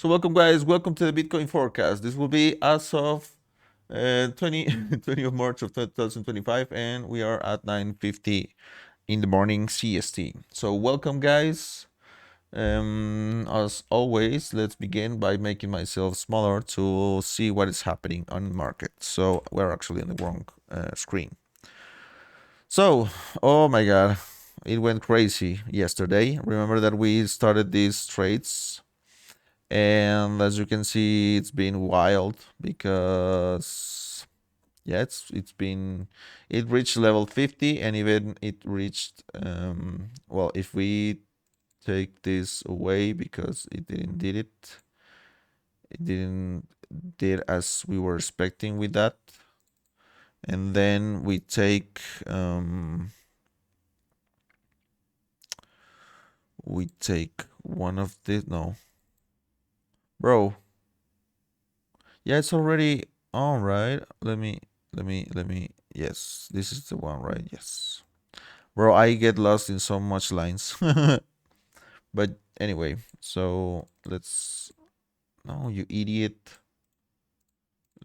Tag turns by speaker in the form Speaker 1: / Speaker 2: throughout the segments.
Speaker 1: So welcome guys, welcome to the Bitcoin forecast. This will be as of 20 of March of 2025 and we are at 9:50 in the morning CST. So welcome guys. As always, let's begin by making myself smaller to see what is happening on the market. So we're actually on the wrong screen. So, oh my god, it went crazy yesterday. Remember that we started these trades, and as you can see, it's been wild because yeah, it reached level 50, and even it reached well, if we take this away because it didn't did as we were expecting with that, and then we take one of this. No, bro. Yeah, it's already all right. Let me. Yes, this is the one, right? Yes, bro. I get lost in so much lines. But anyway, so let's. No, you idiot.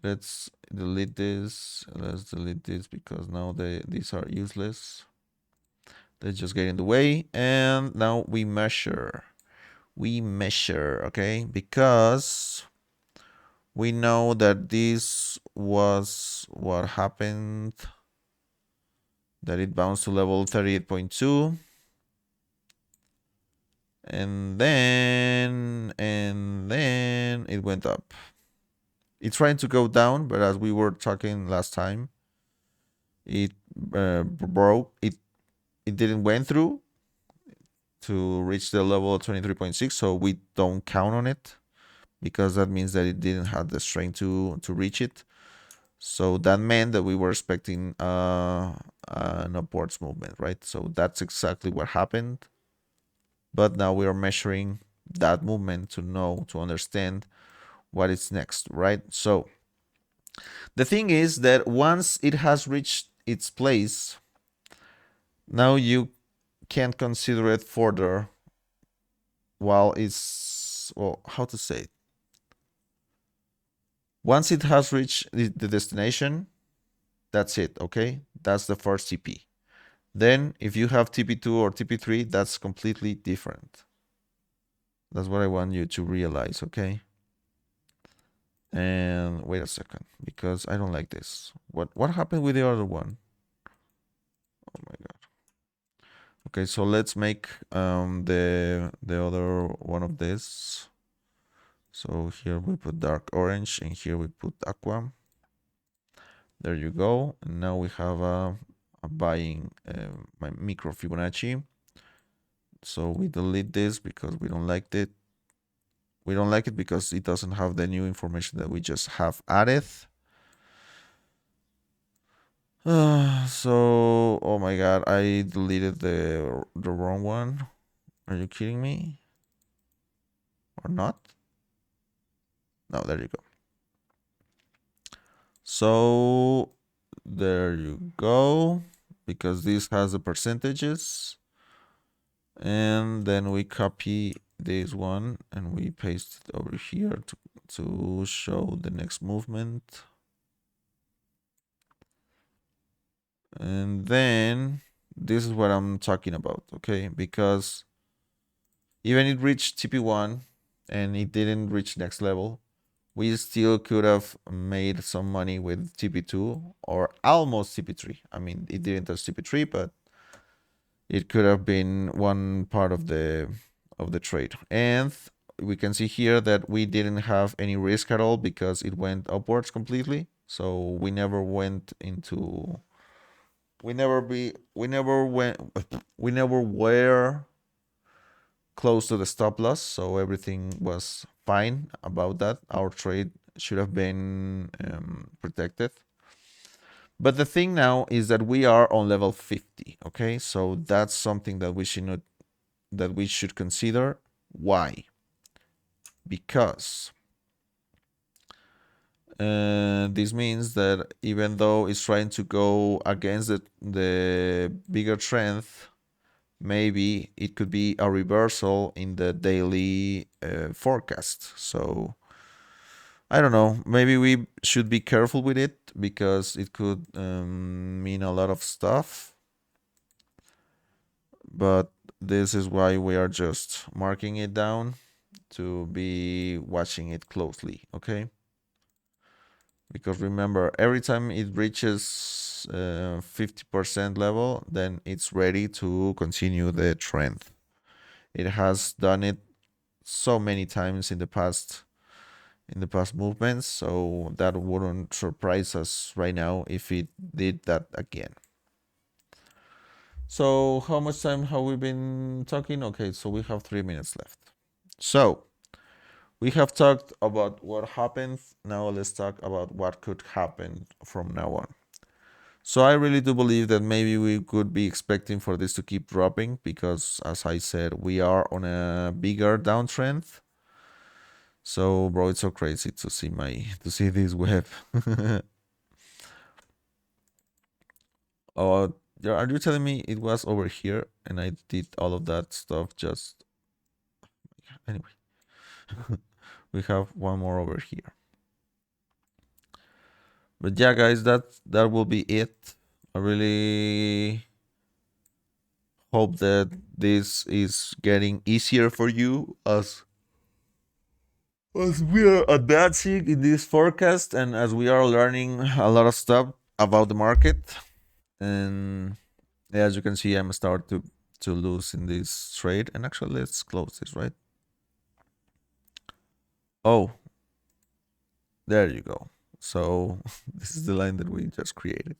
Speaker 1: Let's delete this. Let's delete this because now these are useless. Let's just get in the way, and now we measure. We measure, okay? Because we know that this was what happened, that it bounced to level 38.2, and then it went up. It's trying to go down, but as we were talking last time, it broke. It didn't went through to reach the level 23.6, so we don't count on it because that means that it didn't have the strength to reach it. So that meant that we were expecting an upwards movement, right? So that's exactly what happened. But now we are measuring that movement to understand what is next, right? So the thing is that once it has reached its place, now you can't consider it further while it's, well, how to say it? Once it has reached the destination, that's it, okay? That's the first TP. Then if you have TP2 or TP3, that's completely different. That's what I want you to realize, okay? And wait a second, because I don't like this. What happened with the other one? Oh my god. Okay, so let's make the other one of this. So here we put dark orange and here we put aqua. There you go. And now we have a buying my micro Fibonacci. So we delete this because we don't like it. We don't like it because it doesn't have the new information that we just have added. So, oh my god, I deleted the wrong one. Are you kidding me? Or not? No, there you go. So, there you go. Because this has the percentages. And then we copy this one and we paste it over here to show the next movement. And then this is what I'm talking about, okay? Because even it reached TP1 and it didn't reach next level, we still could have made some money with TP2 or almost TP3. I mean, it didn't touch TP3, but it could have been one part of the trade. And we can see here that we didn't have any risk at all because it went upwards completely. So we never went into we never were close to the stop loss, so everything was fine about that. Our trade should have been protected. But the thing now is that we are on level 50, okay? So that's something that we should consider. Why? Because this means that even though it's trying to go against the bigger trend, maybe it could be a reversal in the daily forecast. So I don't know. Maybe we should be careful with it because it could mean a lot of stuff. But this is why we are just marking it down to be watching it closely, okay? Because remember, every time it reaches 50% level, then it's ready to continue the trend. It has done it so many times in the past movements, so that wouldn't surprise us right now if it did that again. So how much time have we been talking? Okay, so we have 3 minutes left. So we have talked about what happened. Now let's talk about what could happen from now on. So I really do believe that maybe we could be expecting for this to keep dropping because, as I said, we are on a bigger downtrend. So, bro, it's so crazy to see this web. Oh, are you telling me it was over here and I did all of that stuff just anyway? We have one more over here. But yeah, guys, that will be it. I really hope that this is getting easier for you as we are advancing in this forecast and as we are learning a lot of stuff about the market. And as you can see, I'm start to lose in this trade. And actually, let's close this, right? Oh, there you go. So this is the line that we just created.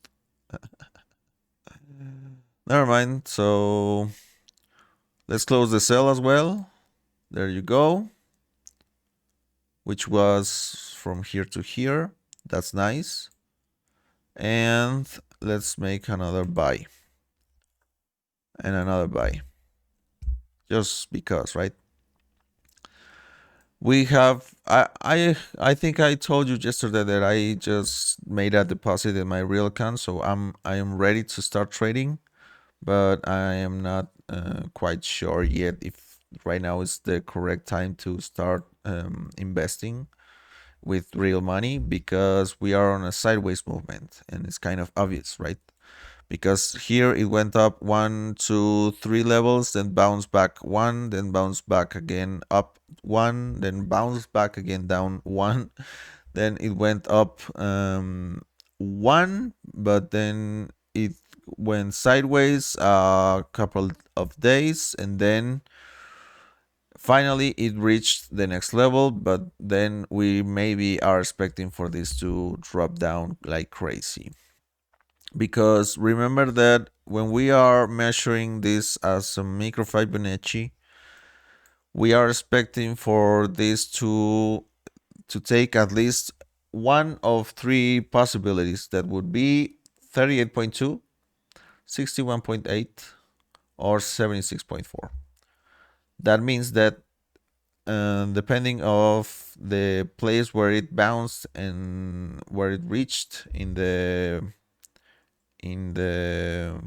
Speaker 1: Never mind. So let's close the sell as well. There you go. Which was from here to here. That's nice. And let's make another buy. And another buy. Just because, right? We have I think I told you yesterday that I just made a deposit in my real account, so I am ready to start trading, but I am not quite sure yet if right now is the correct time to start investing with real money because we are on a sideways movement and it's kind of obvious, right? Because here it went up 1, 2, 3 levels, then bounced back one, then bounced back again up one, then bounced back again down one, then it went up one, but then it went sideways a couple of days, and then finally it reached the next level, but then we maybe are expecting for this to drop down like crazy. Because remember that when we are measuring this as a micro Fibonacci, we are expecting for this to take at least one of three possibilities. That would be 38.2, 61.8, or 76.4. That means that depending of the place where it bounced and where it reached in the in the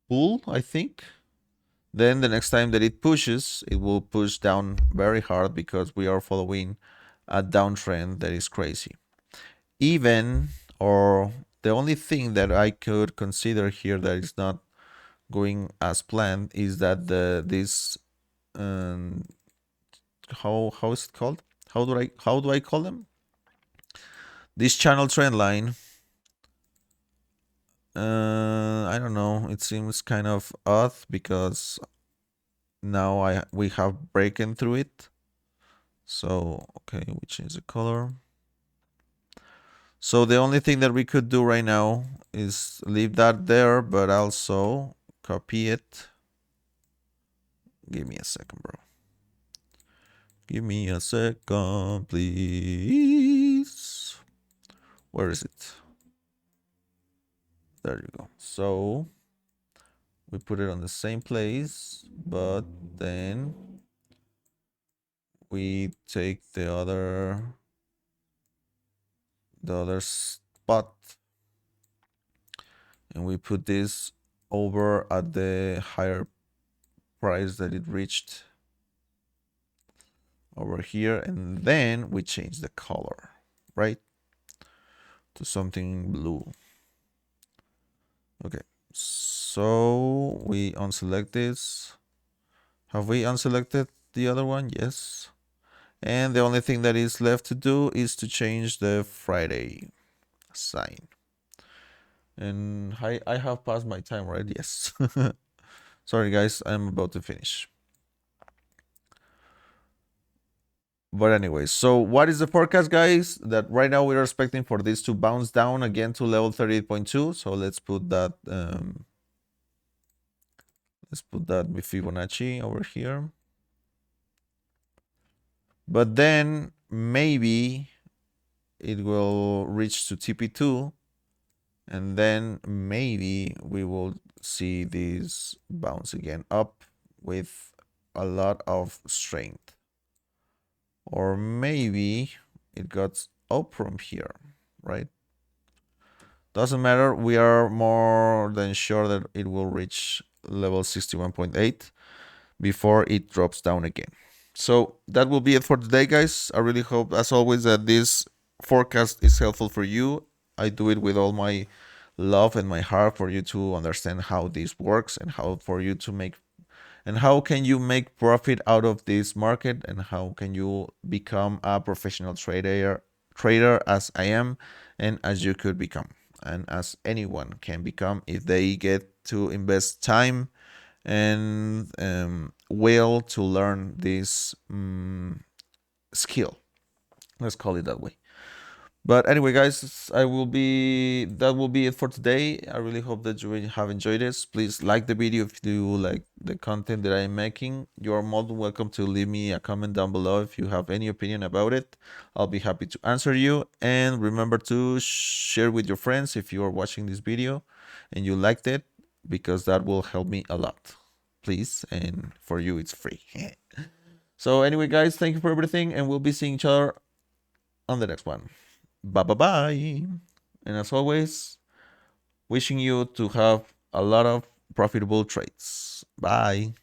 Speaker 1: pool, I think. Then the next time that it pushes, it will push down very hard because we are following a downtrend that is crazy. Even, or the only thing that I could consider here that is not going as planned is that this um, how is it called? How do I call them? This channel trend line. I don't know. It seems kind of odd because now we have broken through it. So okay, we change the color. So the only thing that we could do right now is leave that there, but also copy it. Give me a second, bro. Give me a second, please. Where is it? There you go. So we put it on the same place, but then we take the other spot and we put this over at the higher price that it reached over here, and then we change the color, right, to something blue. Okay, so we unselect this. Have we unselected the other one? Yes. And the only thing that is left to do is to change the Friday sign. And I have passed my time, right? Yes. Sorry, guys, I'm about to finish. But anyway, so what is the forecast, guys? That right now we are expecting for this to bounce down again to level 38.2. So let's put that Fibonacci over here. But then maybe it will reach to TP2, and then maybe we will see this bounce again up with a lot of strength. Or maybe it got up from here, right? Doesn't matter. We are more than sure that it will reach level 61.8 before it drops down again. So that will be it for today, guys. I really hope, as always, that this forecast is helpful for you. I do it with all my love and my heart for you to understand how this works and how for you to make and how can you make profit out of this market and how can you become a professional trader as I am and as you could become and as anyone can become if they get to invest time and will to learn this skill. Let's call it that way. But anyway, guys, that will be it for today. I really hope that you have enjoyed this. Please like the video if you like the content that I'm making. You are more than welcome to leave me a comment down below if you have any opinion about it. I'll be happy to answer you. And remember to share with your friends if you are watching this video and you liked it, because that will help me a lot. Please, and for you it's free. So anyway, guys, thank you for everything, and we'll be seeing each other on the next one. Bye bye bye. And as always, wishing you to have a lot of profitable trades. Bye.